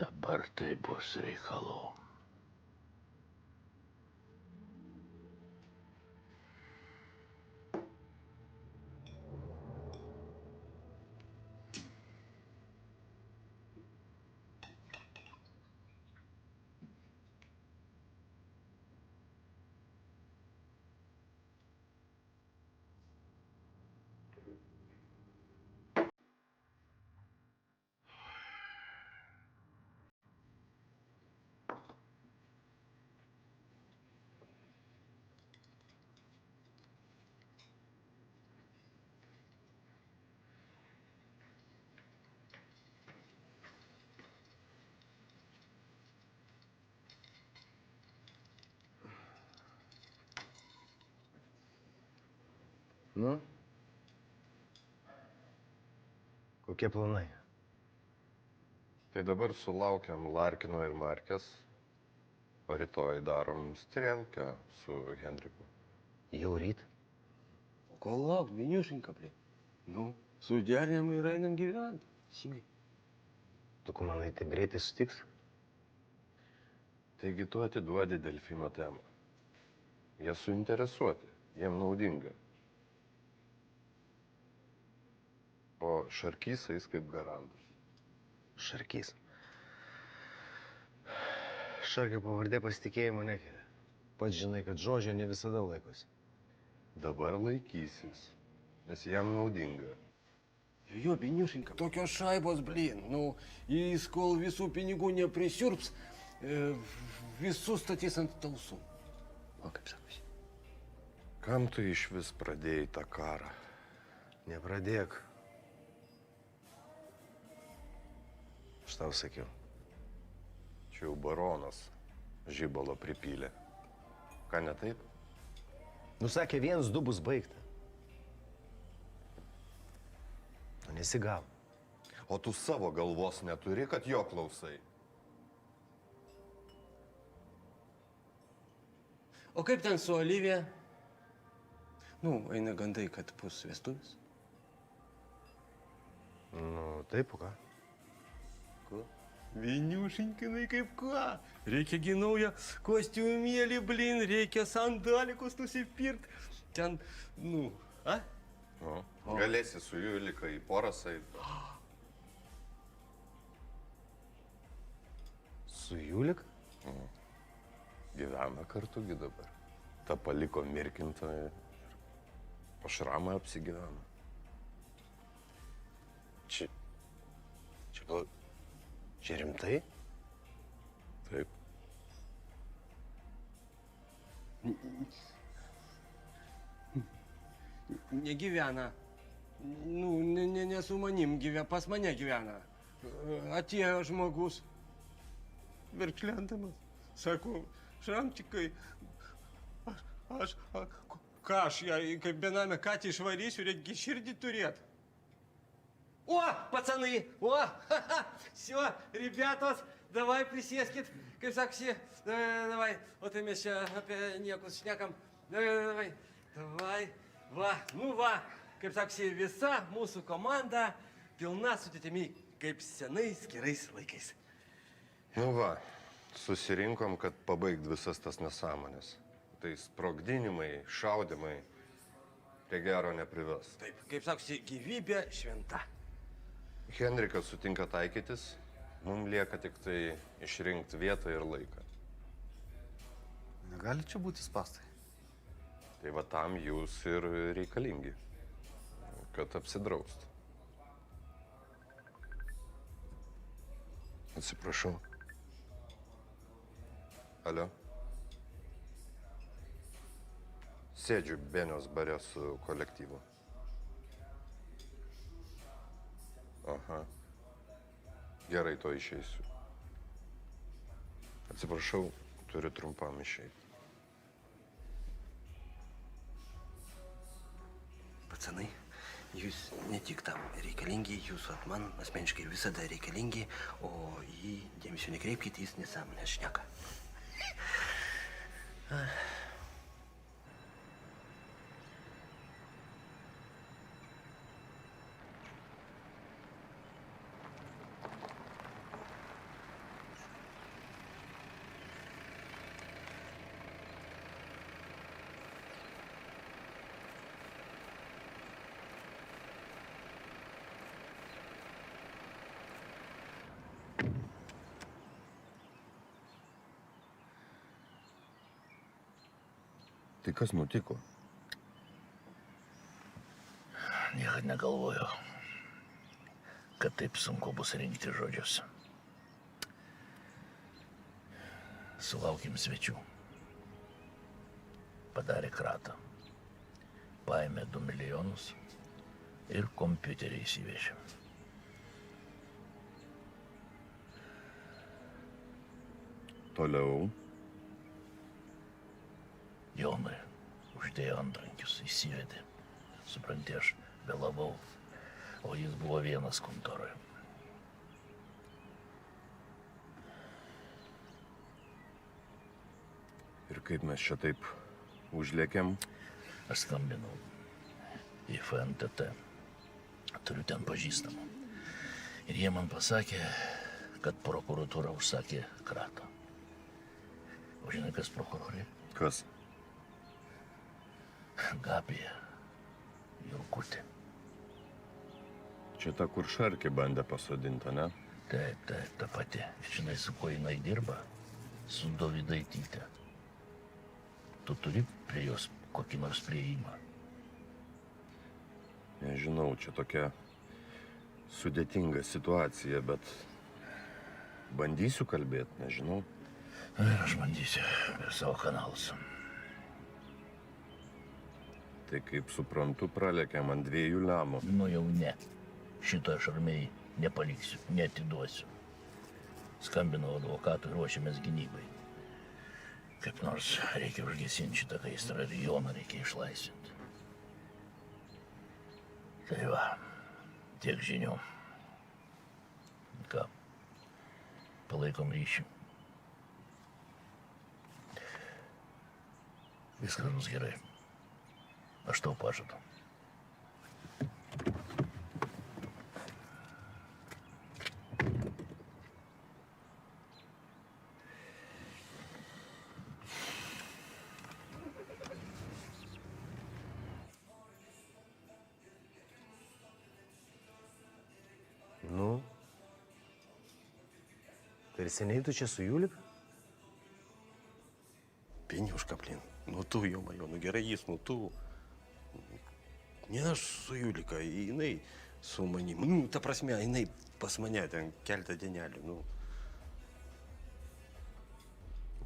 Dabar tai bus reikalų. Nu? Kokie planai? Tai dabar sulaukiam Larkino ir Markės, o rytoj darom strielkę su Henriku. Jau ryt? Ko lauk, Viniušenka, blė. Nu, suderinam ir einam gyventi. Simai. Tu manai, taip greitai sutiks? Taigi tu atiduodi Delfino temą. Jie suinteresuoti, jiem naudinga. O Šarkysais kaip garantas. Šarkys. Šarkio pavardė pasitikėjimo nekelia. Pats žinai, kad žodžio ne visada laikosi. Dabar laikysis, nes jam naudinga. Jo, Viniušenka, tokios šaibos, blin. Nu, jis kol visų pinigų neprisiurps, visus statys ant tausų. O kaip sakosi? Kam tu iš vis pradėjai tą karą? Nepradėk. Aš tau sakiau. Čia jau baronas žibalo pripylė. Ką ne taip? Nusakė, 1-2 bus baigta. Nu, nesigavo. O tu savo galvos neturi, kad jo klausai. O kaip ten su Olivija? Nu, eina gandai, kad bus vestuvės. Nu, taip, o ką? Ko? Viniušinkinai kaip ką? Reikia gi naują kostiumėlį, blin, reikia sandalikus nusipirkt. Ten, nu, a? O. Galėsi su Julika į porasą. Su Julika? Gyvena kartugi dabar. Ta paliko mirkintą ir pašramą apsigyvena. Čia rimtai? Taip. Negyvena. Nu, ne su manim gyvena, pas mane gyvena. Atėjo žmogus, verkšlendamas, sako, Šramčikai, ką aš ją kaip benamę katę išvarysiu, reikia širdį turėti. О, пацаны, о, все, ребятос, давай присескит, kaip saksi, давай, o tai mes čia apie niekus šnekam, давай, va, nu va, kaip saksi, visa mūsų komanda pilna sudėtimi, kaip senais gerais laikais. Nu va, susirinkom, kad pabaigt visas tas nesąmonės. Tai sprogdinimai, šaudimai prie gero neprives. Taip, kaip saksi, gyvybė šventa. Henrikas sutinka taikytis, mums lieka tik tai išrinkti vietą ir laiką. Negali čia būti spastai. Tai va tam jūs ir reikalingi, kad apsidraust. Atsiprašau. Alio? Sėdžiu Benios bare su kolektyvu. Aha. Gerai, to išeisiu. Atsiprašau, turiu trumpam išeiti. Pacanai, jūs ne tik tam reikalingi, jūs man asmeniškai visada reikalingi, o jį dėmesio nekreipkite, jis nesąmonės šneka. Tai kas nutiko? Niekad negalvojau, kad taip sunku bus rinkti žodžius. Sulaukėm svečių. Padarė kratą. Paėmė 2 milijonus ir kompiuterį įsivežė. Toliau. Jonui uždėjo antrankius, įsivedė. Supranti, aš vėlavau, o jis buvo vienas kontoroje. Ir kaip mes čia taip užlėkėm? Aš skambinau į FNTT. Turiu ten pažįstamą. Ir jie man pasakė, kad prokuratūra užsakė kratą. O žinai, kas prokurorė? Kas? Gabija Jurkutė. Čia ta, kur Šarkį bandė pasodinti, ne? Taip, ta pati. Žinai, su kuo jinai dirba? Su Dovydaityte. Tu turi prie jos kokį nors prieimą? Nežinau, čia tokia sudėtinga situacija, bet bandysiu kalbėti, nežinau. Ir aš bandysiu per savo kanalus. Tai kaip suprantu, pralėkėm ant 2 lemų. Nu jau ne. Šito aš armiai nepaliksiu, neatiduosiu. Skambinau advokatui, ruošiamės gynybai. Kaip nors reikia užgesinti šitą gaisrą ir Joną reikia išlaisvinti. Tai va, tiek žinių. Ką, palaikom ryšį. Viskas bus gerai. Aš tau pažadu. Nu? Tai ir seniai tu čia su Julika? Пенюшка, блин. Ну tu, ё-моё, nu gerai jis, nu tu. Ne aš su Julika, jinai su manim. Nu, ta prasme, jinai pas mane ten keletą dienelių, nu.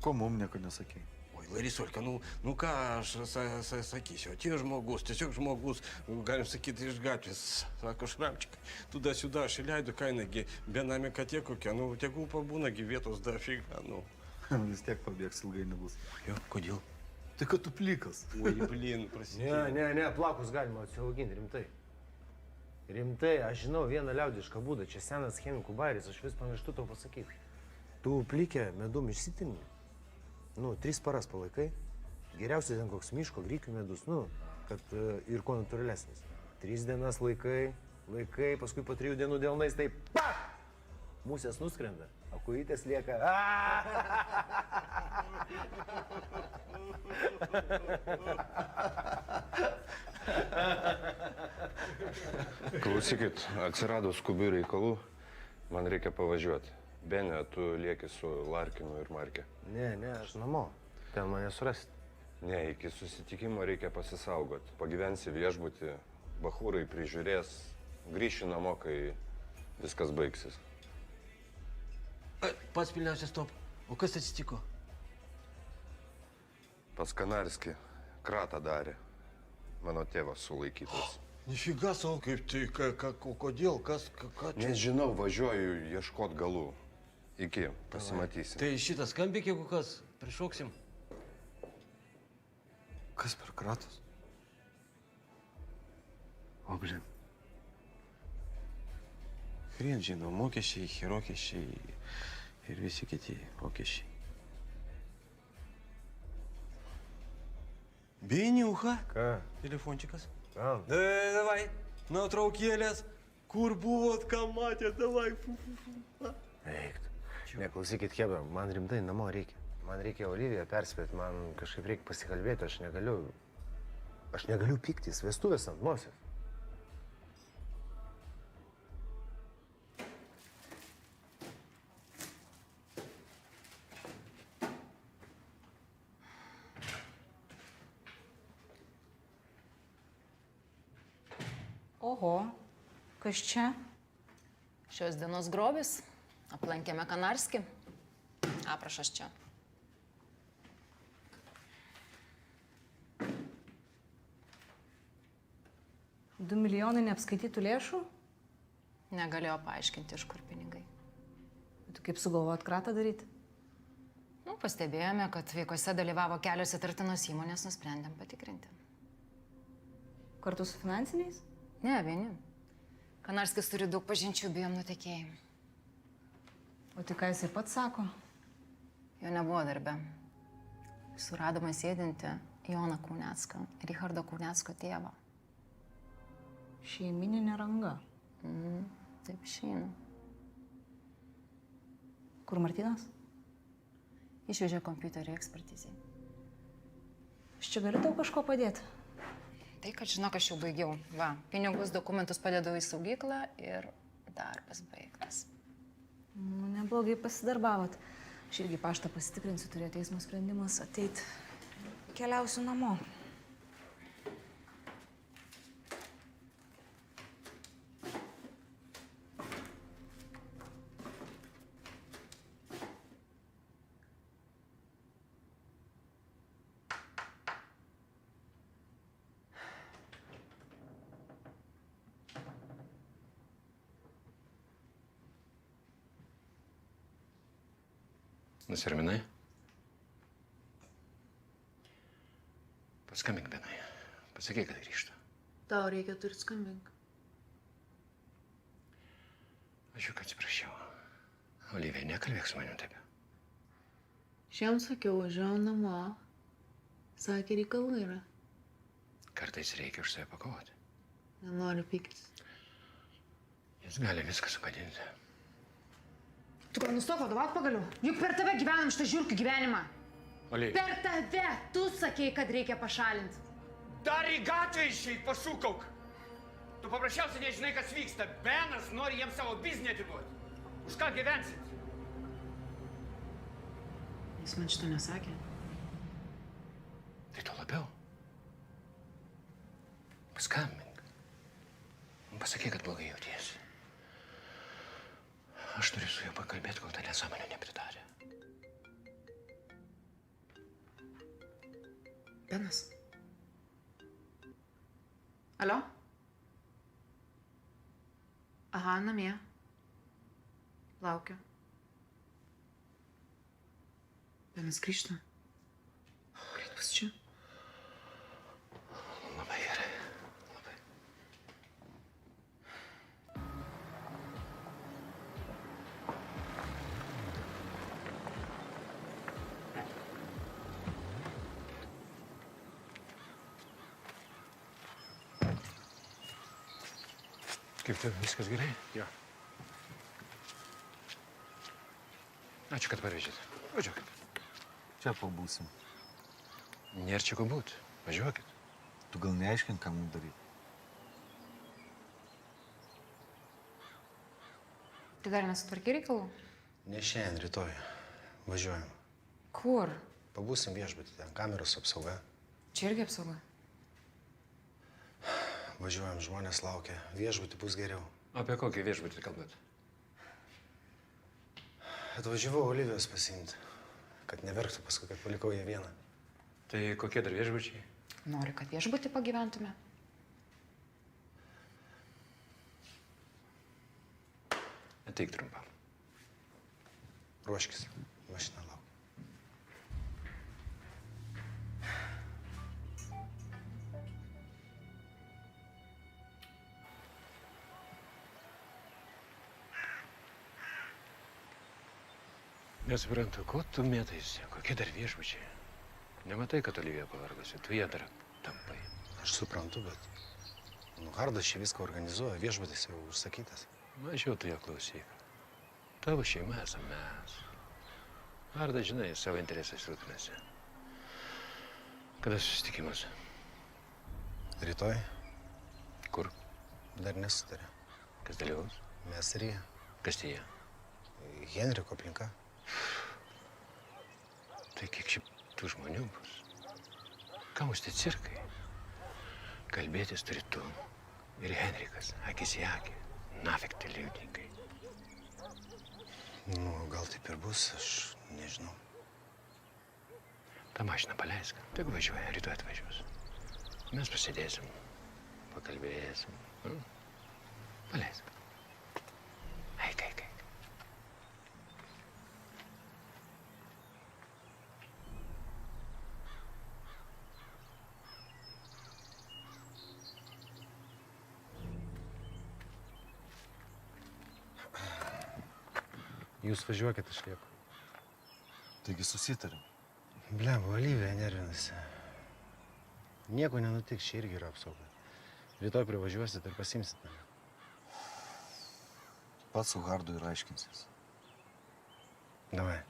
Ko mum nieko nesakei? Oi, Larisolka, nu ką aš sakysiu, atėjo žmogus, tiesiog žmogus, galim sakyti, iš gatvės, sako Šramčikai, tuda-siuda, aš įleidu kainagi, benamė katė kokia, nu, tegul pabūnagi vietos dafiga, nu. Vis tiek pabėgs, ilgai nebus. Jo, kodėl? Tai kad tu plikas. Oi, blin, prasidėjo. Ne, plakus galima atsiauginti, rimtai. Rimtai, aš žinau vieną liaudišką būdą, čia senas chemikų bairis, aš vis pamirštu tau pasakyti. Tu plikę medum išsitini, nu, 3 paras palaikai, geriausiai ten koks miško, grykių medus, nu, kad ir kuo natūralesnis. 3 dienas laikai, paskui po 3 dienų delnais, tai pak! Musės nuskrenda, o kujytės lieka. Klausykit, atsirado skubių reikalų, man reikia pavažiuoti. Benė, tu lieki su Larkinu ir Marke. Ne, aš namo, ten mane surasti. Ne, iki susitikimo reikia pasisaugoti. Pagyvensi viešbutį, bachūrai prižiūrės, grįši namo, kai viskas baigsis. Pats pilniausias stop. O kas atsitiko? Pas Kanarskį kratą darė. Mano tėvas sulaikytas. Nifiga savo, kaip tai, kodėl, kas, ką čia? Nežinau, važiuoju ieškot galų. Iki, pasimatysim. Tai šitas skambik, jeigu kas, prišoksim. Kas per kratos? O, blin. Хрен žino, mokesčiai, chirokesčiai ir visi kiti mokesčiai. Beniucha. Ką? Telefončikas. Ką? Davai, nuotraukėlės. Kur buvot, ką matėt, davai. Eik. Neklausykit, Hebra, man rimtai namo reikia. Man reikia Oliviją perspėti, man kažkaip reikia pasikalbėti, aš negaliu piktis, vestuvės ant nosies. Oho, kas čia? Šios dienos grobis. Aplankėme Kanarskį. Aprašas čia. $2 milijonai neapskaitytų lėšų? Negalėjo paaiškinti, iš kur pinigai. Tu kaip sugalvojot kratą daryti? Nu, pastebėjome, kad veikose dalyvavo kelios įtartinos įmonės, nusprendėm patikrinti. Kartu su finansiniais? Ne, vieni. Kanarskis turi daug pažinčių, bijom nutekėjimų. O tai ką jisai pats sako? Jo nebuvo darbe. Suradome sėdinti Joną Kaunecką, Richardo Kaunecko tėvą. Šeimininė ranga. Taip išeina. Kur Martynas? Išvežė kompiuterį ekspertizai. Aš čia galiu tau kažko padėti? Tai, kad žinok, aš jau baigiau. Va, pinigus, dokumentus padėdavau į saugyklą ir darbas baigtas. Nu, neblogai pasidarbavot. Aš irgi paštą pasitikrinsiu, turėjo teismo sprendimas ateit. Keliausiu namo. Nusiraminai? Paskambink Benai. Pasakyk, kad grįžta. Tau reikia, tu ir skambink. Aš juk atsiprašiau. Olivija, nekalbėk su manim taip. Šiam sakiau, važiuoju namo. Sakė, reikalų yra. Kartais reikia už save pakovoti. Nenoriu pyktis. Jis gali viską sugadinti. Tu gal nustok vadovaut pagaliau? Juk per tave gyvenam šitą žiurkių gyvenimą. Olivija. Per tave! Tu sakei, kad reikia pašalinti. Dar į gatvę išeit, pasūkauk. Tu paprasčiausiai nežinai, kas vyksta. Benas nori jiems savo biznį atiduoti. Už ką gyvensit? Jis man šito nesakė. Tai tuo labiau. Paskambink. Pasakyk, kad blogai jautiesi. Aš turiu su juo pakalbėti, kol ta nesąmonė nepritarė. Benas. Alio? Aha, namie. Laukiu. Benas grįžta. Greit bus čia. Labai gerai. Labai. Kaip tai, viskas gerai? Jo. Ačiū, kad parvežėt. Važiuokit. Čia pabūsim. Nėra čia ko būt. Važiuokit. Tu gal neaiškink, ką mums daryti. Tai dar nesutvarkė reikalų? Ne šiandien, rytoj. Važiuojam. Kur? Pabūsim viešbutį, ten kameros apsauga. Čia irgi apsauga. Važiuojam, žmonės laukia. Viešbutį bus geriau. Apie kokį viešbutį kalbat? Atvažiavau Olivijos pasiimti, kad neverktų paskui, kad palikau ją vieną. Tai kokie dar viešbučiai? Nori, kad viešbutį pagyventume? Ateik trumpam. Ruoškis, mašina laukia. Nesuprantu, ko tu mėtaisi? Kokie dar viešbučiai? Nematai, kad Olivija pavargusi, tu ją dar tampai. Aš suprantu, bet... Hardas čia viską organizuoja, viešbutis jau užsakytas. Mažiau tu jo klausyk. Tavo šeima esame mes. Hardas, žinai, savo interesais rūpinasi. Kada susitikimas? Rytoj Kur? dar nesutarė. Kas dalyvaus? Mes ir jie. Kas tie? Henriko aplinka. Tai kiek čia tų žmonių bus? Kam už tie cirkai? Kalbėtis turi tu Ir Henrikas, akis į akį. Nafik tie liudininkai. Nu, gal taip ir bus, aš nežinau. Ta mašina paleisk. Tik važiuoja, rytoj atvažiuos. Mes pasidėsim, pakalbėsim. Paleisk. Eik, eik, eik. Jūs važiuokit, aš lieku. Taigi susitarėm. Blem, Olivija nervinasi. Nieko nenutiks, čia irgi yra apsauga. Rytoj privažiuosit ir pasimsit mane. Pats su Hardu ir aiškinsis. Davai.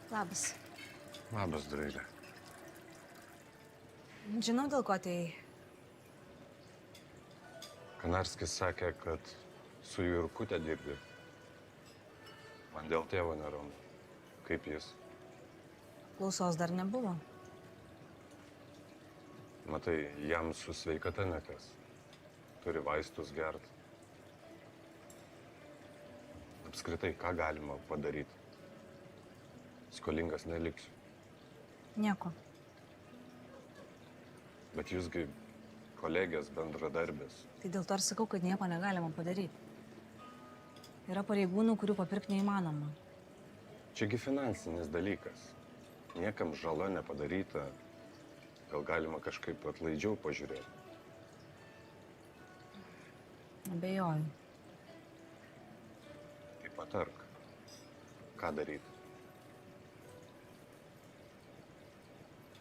Labas. Labas, draugė. Žinau, dėl ko atėjai. Kanarskis sakė, kad su Jurkute dirbi. Man dėl tėvo neramu. Kaip jis? Klausos dar nebuvo. Matai, jam su sveikata nekas. Turi vaistus gert. Apskritai, ką galima padaryti? Skolingas neliksiu. Nieko. Bet jūsgi kolegės bendradarbės. Tai dėl to ir sakau, kad nieko negalima padaryti. Yra pareigūnų, kurių papirkti neįmanoma. Čiagi finansinis dalykas. Niekam žala nepadaryta. Gal galima kažkaip atlaidžiau pažiūrėti. Abejoju. Tai patark. Ką daryti?